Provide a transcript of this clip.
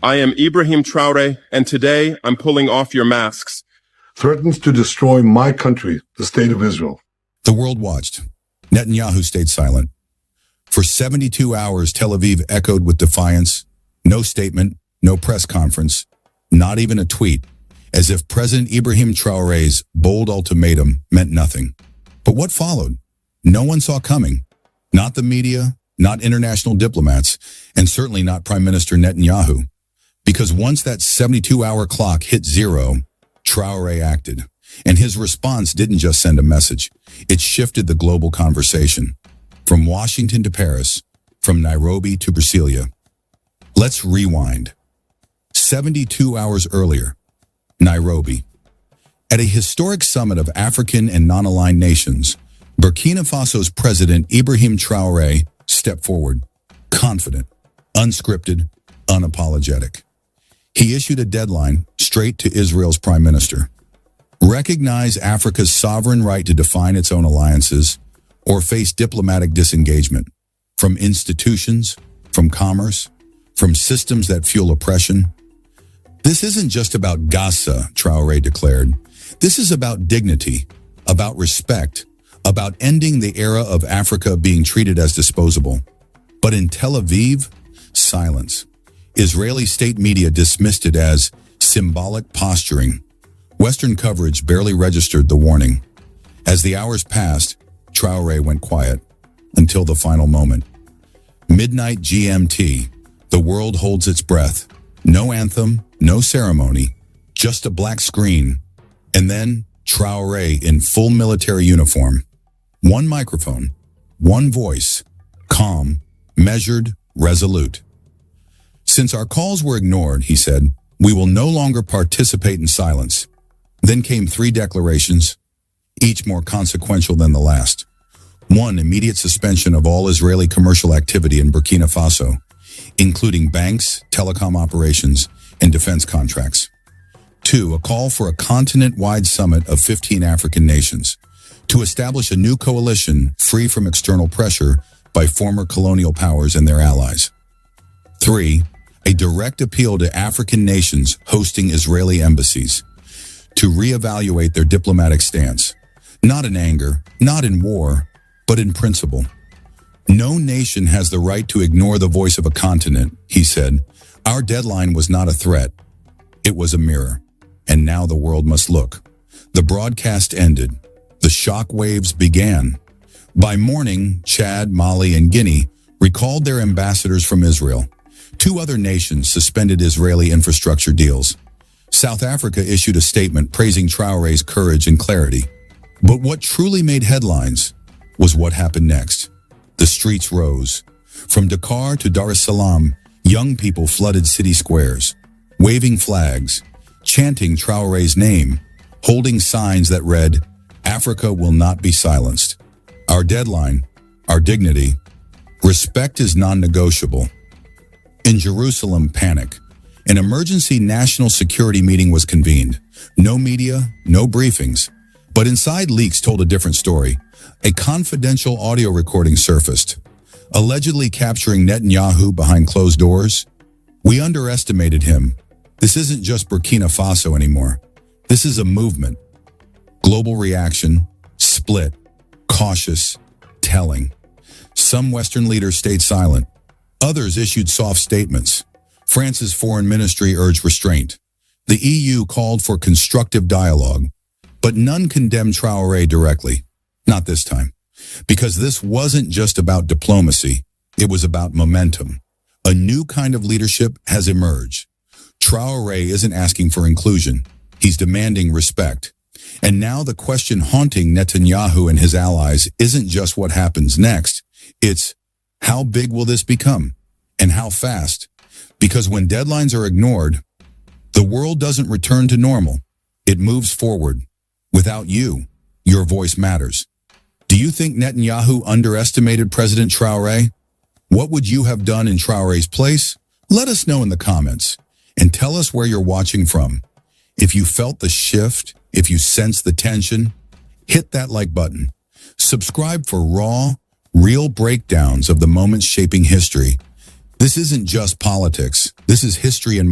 I am Ibrahim Traoré, and today I'm pulling off your masks. Threatens to destroy my country, the State of Israel. The world watched. Netanyahu stayed silent. For 72 hours, Tel Aviv echoed with defiance. No statement, no press conference, not even a tweet, as if President Ibrahim Traoré's bold ultimatum meant nothing. But what followed? No one saw coming. Not the media, not international diplomats, and certainly not Prime Minister Netanyahu. Because once that 72-hour clock hit zero, Traoré acted. And his response didn't just send a message. It shifted the global conversation. From Washington to Paris, from Nairobi to Brasilia. Let's rewind. 72 hours earlier, Nairobi. At a historic summit of African and non-aligned nations, Burkina Faso's President Ibrahim Traoré stepped forward, confident, unscripted, unapologetic. He issued a deadline straight to Israel's prime minister. Recognize Africa's sovereign right to define its own alliances or face diplomatic disengagement from institutions, from commerce, from systems that fuel oppression. This isn't just about Gaza, Traoré declared. This is about dignity, about respect, about ending the era of Africa being treated as disposable. But in Tel Aviv, silence. Israeli state media dismissed it as symbolic posturing. Western coverage barely registered the warning. As the hours passed, Traoré went quiet until the final moment. Midnight GMT, the world holds its breath. No anthem, no ceremony, just a black screen. And then Traoré in full military uniform. One microphone, one voice, calm, measured, resolute. Since our calls were ignored, he said, we will no longer participate in silence. Then came 3 declarations, each more consequential than the last. 1, immediate suspension of all Israeli commercial activity in Burkina Faso, including banks, telecom operations, and defense contracts. 2, a call for a continent-wide summit of 15 African nations to establish a new coalition free from external pressure by former colonial powers and their allies. 3, a direct appeal to African nations hosting Israeli embassies to reevaluate their diplomatic stance, not in anger, not in war, but in principle. No nation has the right to ignore the voice of a continent, he said. Our deadline was not a threat. It was a mirror. And now the world must look. The broadcast ended. The shock waves began. By morning, Chad, Mali, and Guinea recalled their ambassadors from Israel. 2 other nations suspended Israeli infrastructure deals. South Africa issued a statement praising Traoré's courage and clarity. But what truly made headlines was what happened next. The streets rose. From Dakar to Dar es Salaam, young people flooded city squares, waving flags, chanting Traoré's name, holding signs that read, Africa will not be silenced. Our deadline, our dignity, respect is non-negotiable. In Jerusalem, panic. An emergency national security meeting was convened. No media, no briefings. But inside leaks told a different story. A confidential audio recording surfaced, allegedly capturing Netanyahu behind closed doors. We underestimated him. This isn't just Burkina Faso anymore. This is a movement. Global reaction, split, cautious, telling. Some Western leaders stayed silent. Others issued soft statements. France's foreign ministry urged restraint. The EU called for constructive dialogue. But none condemned Traoré directly. Not this time. Because this wasn't just about diplomacy. It was about momentum. A new kind of leadership has emerged. Traoré isn't asking for inclusion. He's demanding respect. And now the question haunting Netanyahu and his allies isn't just what happens next. It's, how big will this become? And how fast? Because when deadlines are ignored, the world doesn't return to normal. It moves forward. Without you, your voice matters. Do you think Netanyahu underestimated President Traoré? What would you have done in Traoré's place? Let us know in the comments and tell us where you're watching from. If you felt the shift, if you sensed the tension, hit that like button. Subscribe for raw, real breakdowns of the moments shaping history. This isn't just politics. This is history and